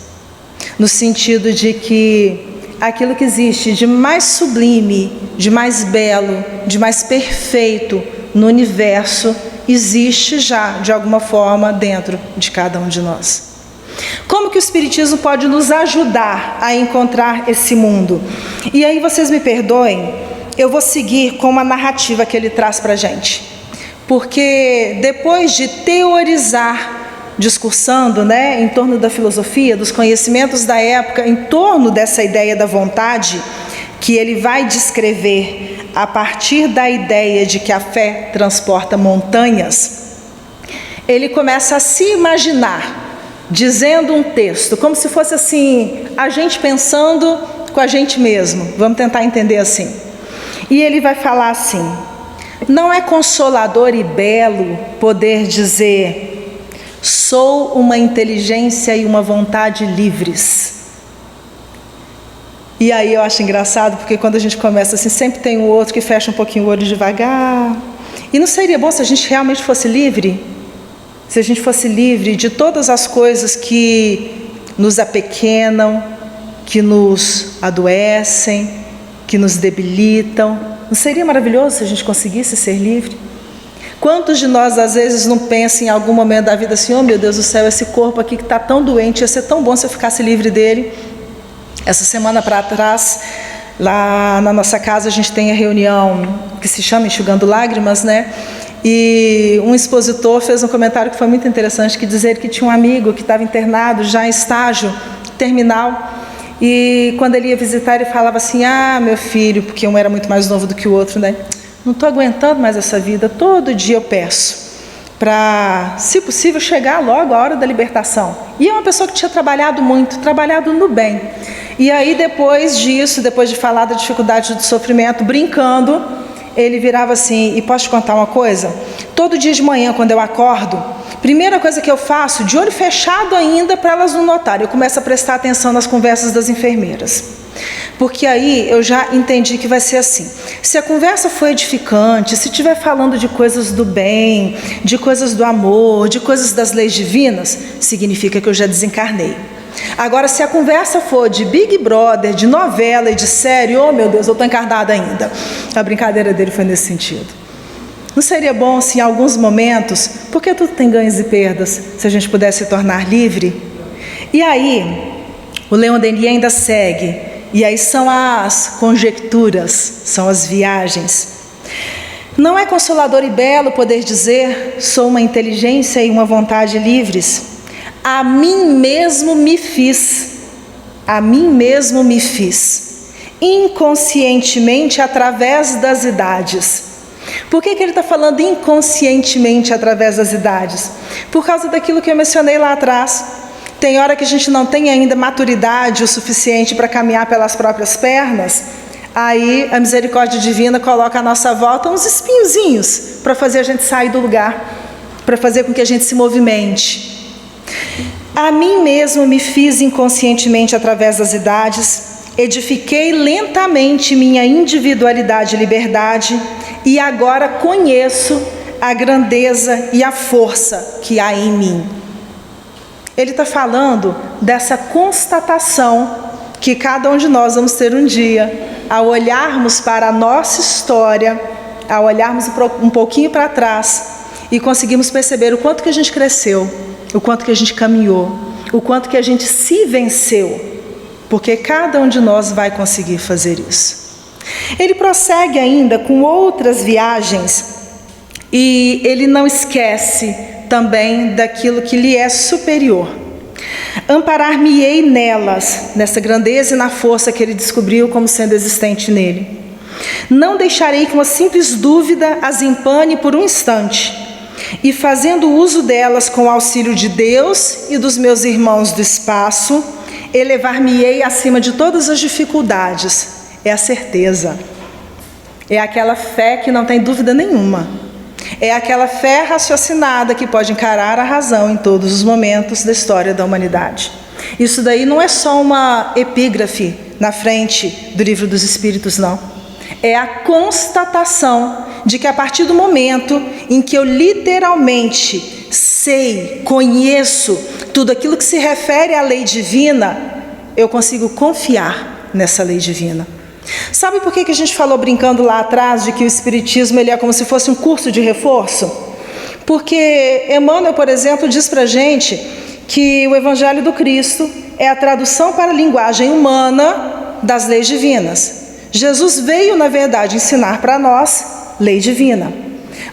No sentido de que aquilo que existe de mais sublime, de mais belo, de mais perfeito no universo, existe já, de alguma forma, dentro de cada um de nós. Como que o Espiritismo pode nos ajudar a encontrar esse mundo? E aí vocês me perdoem, eu vou seguir com uma narrativa que ele traz para a gente. Porque depois de teorizar, discursando, né, em torno da filosofia, dos conhecimentos da época, em torno dessa ideia da vontade, que ele vai descrever a partir da ideia de que a fé transporta montanhas, ele começa a se imaginar, dizendo um texto, como se fosse assim, a gente pensando com a gente mesmo, vamos tentar entender assim. E ele vai falar assim: não é consolador e belo poder dizer: sou uma inteligência e uma vontade livres. E aí eu acho engraçado, porque quando a gente começa assim, sempre tem um outro que fecha um pouquinho o olho devagar. E não seria bom se a gente realmente fosse livre? Se a gente fosse livre de todas as coisas que nos apequenam, que nos adoecem, que nos debilitam. Não seria maravilhoso se a gente conseguisse ser livre? Quantos de nós, às vezes, não pensam em algum momento da vida assim: oh meu Deus do céu, esse corpo aqui que está tão doente, ia ser tão bom se eu ficasse livre dele. Essa semana para trás, lá na nossa casa, a gente tem a reunião que se chama Enxugando Lágrimas, né? E um expositor fez um comentário que foi muito interessante, que dizia que tinha um amigo que estava internado já em estágio terminal. E quando ele ia visitar, ele falava assim: ah, meu filho, porque um era muito mais novo do que o outro, né? Não estou aguentando mais essa vida, todo dia eu peço para, se possível, chegar logo a hora da libertação. E é uma pessoa que tinha trabalhado muito, trabalhado no bem. E aí depois disso, depois de falar da dificuldade do sofrimento, brincando, ele virava assim: e posso te contar uma coisa? Todo dia de manhã, quando eu acordo, primeira coisa que eu faço, de olho fechado ainda, para elas não notarem, eu começo a prestar atenção nas conversas das enfermeiras. Porque aí eu já entendi que vai ser assim: se a conversa for edificante, se estiver falando de coisas do bem, de coisas do amor, de coisas das leis divinas, significa que eu já desencarnei. Agora, se a conversa for de Big Brother, de novela e de série, oh meu Deus, eu estou encarnada ainda. A brincadeira dele foi nesse sentido. Não seria bom se em alguns momentos, porque tudo tem ganhos e perdas, se a gente pudesse se tornar livre? E aí, o Leon Denis ainda segue, e aí são as conjecturas, são as viagens. Não é consolador e belo poder dizer, sou uma inteligência e uma vontade livres? A mim mesmo me fiz, inconscientemente através das idades. Por que ele está falando inconscientemente através das idades? Por causa daquilo que eu mencionei lá atrás. Tem hora que a gente não tem ainda maturidade o suficiente para caminhar pelas próprias pernas, aí a misericórdia divina coloca à nossa volta uns espinhozinhos para fazer a gente sair do lugar, para fazer com que a gente se movimente. A mim mesmo me fiz inconscientemente através das idades, edifiquei lentamente minha individualidade e liberdade, e agora conheço a grandeza e a força que há em mim. Ele está falando dessa constatação que cada um de nós vamos ter um dia, ao olharmos para a nossa história, ao olharmos um pouquinho para trás e conseguirmos perceber o quanto que a gente cresceu, o quanto que a gente caminhou, o quanto que a gente se venceu, porque cada um de nós vai conseguir fazer isso. Ele prossegue ainda com outras viagens e ele não esquece também daquilo que lhe é superior. Amparar-me-ei nelas, nessa grandeza e na força que ele descobriu como sendo existente nele. Não deixarei que uma simples dúvida as empane por um instante, e fazendo uso delas com o auxílio de Deus e dos meus irmãos do espaço, elevar-me-ei acima de todas as dificuldades. É a certeza, é aquela fé que não tem dúvida nenhuma, é aquela fé raciocinada que pode encarar a razão em todos os momentos da história da humanidade. Isso daí não é só uma epígrafe na frente do Livro dos Espíritos, não. É a constatação de que a partir do momento em que eu literalmente sei, conheço tudo aquilo que se refere à lei divina, eu consigo confiar nessa lei divina. Sabe por que a gente falou brincando lá atrás de que o Espiritismo ele é como se fosse um curso de reforço? Porque Emmanuel, por exemplo, diz para a gente que o Evangelho do Cristo é a tradução para a linguagem humana das leis divinas. Jesus veio, na verdade, ensinar para nós lei divina.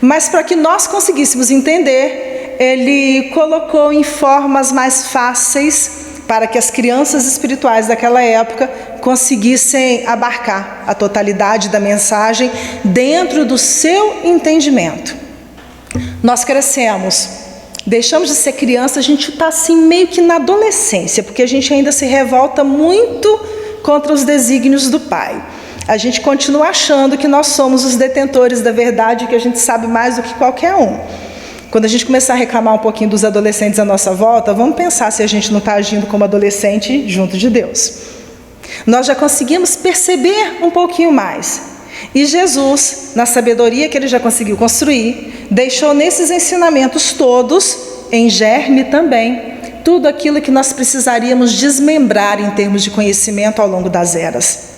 Mas para que nós conseguíssemos entender, ele colocou em formas mais fáceis para que as crianças espirituais daquela época conseguissem abarcar a totalidade da mensagem dentro do seu entendimento. Nós crescemos, deixamos de ser criança, a gente está assim meio que na adolescência, porque a gente ainda se revolta muito contra os desígnios do Pai. A gente continua achando que nós somos os detentores da verdade, que a gente sabe mais do que qualquer um. Quando a gente começar a reclamar um pouquinho dos adolescentes à nossa volta, vamos pensar se a gente não está agindo como adolescente junto de Deus. Nós já conseguimos perceber um pouquinho mais. E Jesus, na sabedoria que ele já conseguiu construir, deixou nesses ensinamentos todos, em germe também, tudo aquilo que nós precisaríamos desmembrar em termos de conhecimento ao longo das eras.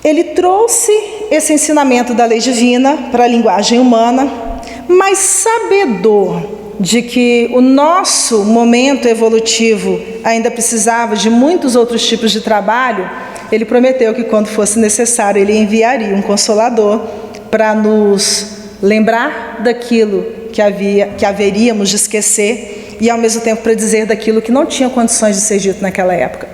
Ele trouxe esse ensinamento da lei divina para a linguagem humana, mas sabedor de que o nosso momento evolutivo ainda precisava de muitos outros tipos de trabalho, ele prometeu que quando fosse necessário ele enviaria um consolador para nos lembrar daquilo que haveríamos de esquecer e ao mesmo tempo para dizer daquilo que não tinha condições de ser dito naquela época.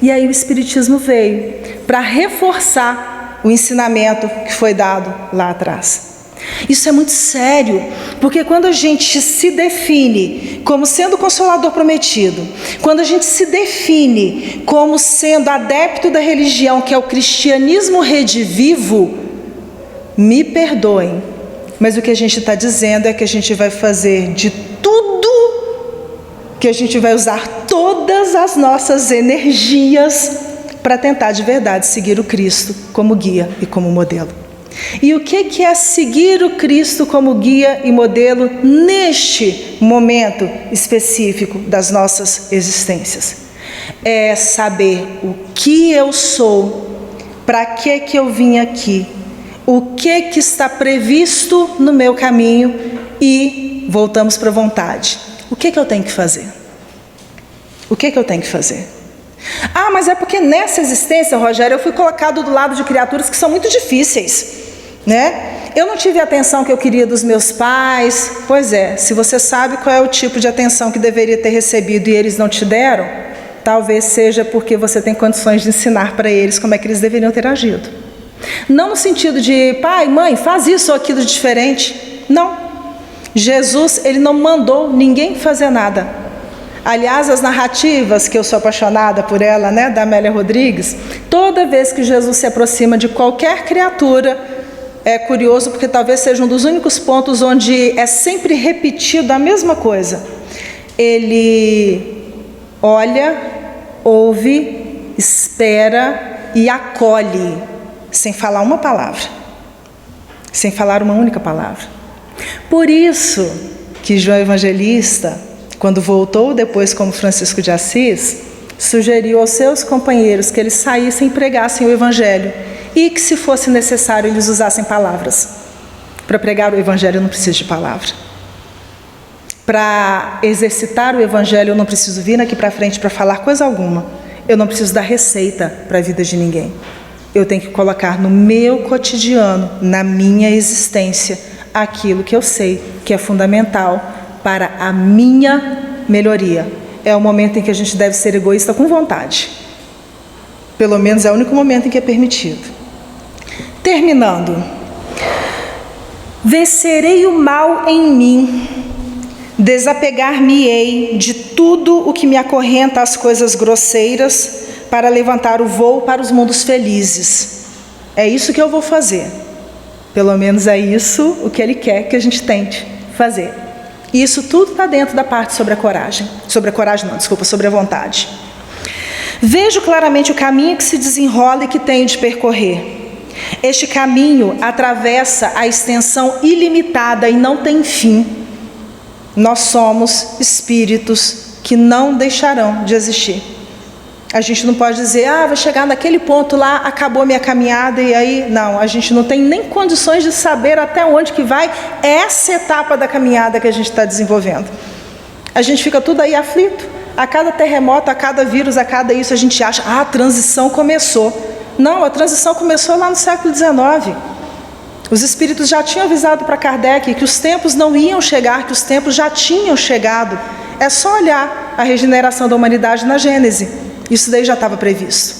E aí o Espiritismo veio para reforçar o ensinamento que foi dado lá atrás. Isso é muito sério, porque quando a gente se define como sendo o Consolador prometido, quando a gente se define como sendo adepto da religião que é o cristianismo redivivo, me perdoem, mas o que a gente está dizendo é que a gente vai fazer de tudo, que a gente vai usar todas as nossas energias para tentar de verdade seguir o Cristo como guia e como modelo. E o que é seguir o Cristo como guia e modelo neste momento específico das nossas existências? É saber o que eu sou, para que eu vim aqui, o que está previsto no meu caminho e voltamos para a vontade. O que eu tenho que fazer? O que eu tenho que fazer? Ah, mas é porque nessa existência, Rogério, eu fui colocado do lado de criaturas que são muito difíceis, né? Eu não tive a atenção que eu queria dos meus pais. Pois é, se você sabe qual é o tipo de atenção que deveria ter recebido e eles não te deram, talvez seja porque você tem condições de ensinar para eles como é que eles deveriam ter agido. Não no sentido de, pai, mãe, faz isso ou aquilo de diferente. Não. Jesus, ele não mandou ninguém fazer nada. Aliás, as narrativas, que eu sou apaixonada por ela, né, da Amélia Rodrigues, toda vez que Jesus se aproxima de qualquer criatura, é curioso porque talvez seja um dos únicos pontos onde é sempre repetido a mesma coisa. Ele olha, ouve, espera e acolhe, sem falar uma palavra, sem falar uma única palavra. Por isso que João Evangelista, quando voltou depois como Francisco de Assis, sugeriu aos seus companheiros que eles saíssem e pregassem o Evangelho e que, se fosse necessário, eles usassem palavras. Para pregar o Evangelho eu não preciso de palavra. Para exercitar o Evangelho eu não preciso vir aqui para frente para falar coisa alguma. Eu não preciso dar receita para a vida de ninguém. Eu tenho que colocar no meu cotidiano, na minha existência, aquilo que eu sei que é fundamental para a minha melhoria. É o momento em que a gente deve ser egoísta com vontade. Pelo menos é o único momento em que é permitido. Terminando. Vencerei o mal em mim, desapegar-me-ei de tudo o que me acorrenta às coisas grosseiras, para levantar o voo para os mundos felizes. É isso que eu vou fazer. Pelo menos é isso o que ele quer que a gente tente fazer. E isso tudo está dentro da parte sobre a coragem. Sobre a vontade. Vejo claramente o caminho que se desenrola e que tenho de percorrer. Este caminho atravessa a extensão ilimitada e não tem fim. Nós somos espíritos que não deixarão de existir. A gente não pode dizer, vou chegar naquele ponto lá, acabou minha caminhada e aí... Não, a gente não tem nem condições de saber até onde que vai essa etapa da caminhada que a gente está desenvolvendo. A gente fica tudo aí aflito. A cada terremoto, a cada vírus, a cada isso, a gente acha, a transição começou. Não, a transição começou lá no século XIX. Os espíritos já tinham avisado para Kardec que os tempos não iam chegar, que os tempos já tinham chegado. É só olhar a regeneração da humanidade na Gênese. Isso daí já estava previsto.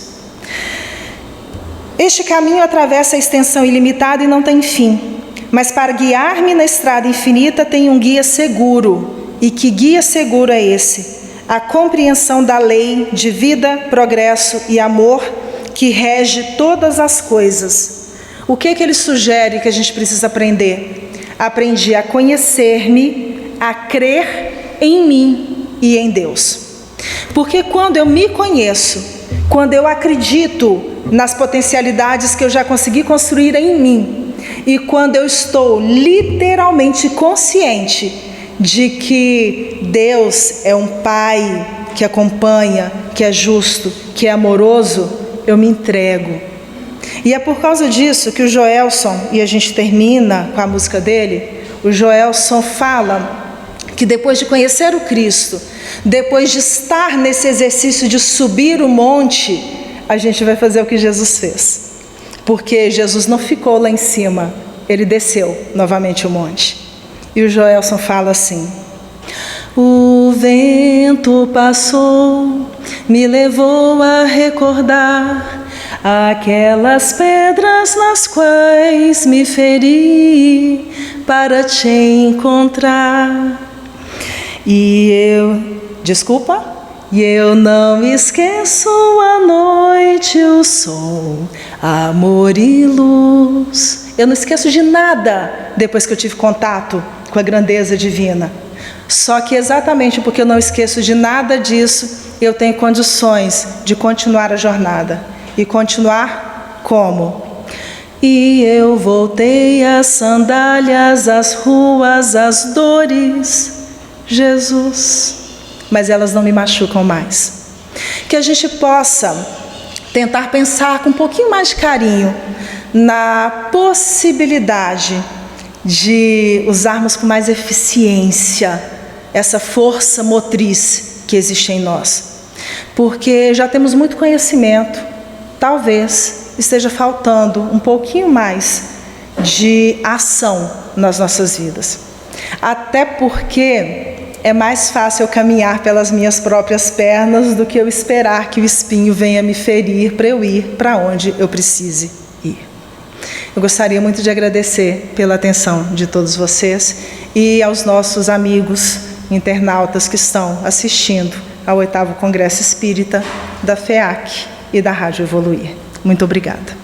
Este caminho atravessa a extensão ilimitada e não tem fim. Mas para guiar-me na estrada infinita tem um guia seguro. E que guia seguro é esse? A compreensão da lei de vida, progresso e amor que rege todas as coisas. O que ele sugere que a gente precisa aprender? Aprendi a conhecer-me, a crer em mim e em Deus. Porque quando eu me conheço, quando eu acredito nas potencialidades que eu já consegui construir em mim, e quando eu estou literalmente consciente de que Deus é um Pai que acompanha, que é justo, que é amoroso, eu me entrego. E é por causa disso que o Joelson, e a gente termina com a música dele, o Joelson fala que depois de conhecer o Cristo, depois de estar nesse exercício de subir o monte, a gente vai fazer o que Jesus fez. Porque Jesus não ficou lá em cima, ele desceu novamente o monte. E o Joelson fala assim: o vento passou, me levou a recordar aquelas pedras nas quais me feri para te encontrar. E eu não esqueço a noite, o sol, amor e luz. Eu não esqueço de nada depois que eu tive contato com a grandeza divina. Só que exatamente porque eu não esqueço de nada disso, eu tenho condições de continuar a jornada. E continuar como? E eu voltei às sandálias, às ruas, às dores, Jesus. Mas elas não me machucam mais. Que a gente possa tentar pensar com um pouquinho mais de carinho na possibilidade de usarmos com mais eficiência essa força motriz que existe em nós. Porque já temos muito conhecimento, talvez esteja faltando um pouquinho mais de ação nas nossas vidas. Até porque é mais fácil eu caminhar pelas minhas próprias pernas do que eu esperar que o espinho venha me ferir para eu ir para onde eu precise ir. Eu gostaria muito de agradecer pela atenção de todos vocês e aos nossos amigos internautas que estão assistindo ao 8º Congresso Espírita da FEAC e da Rádio Evoluir. Muito obrigada.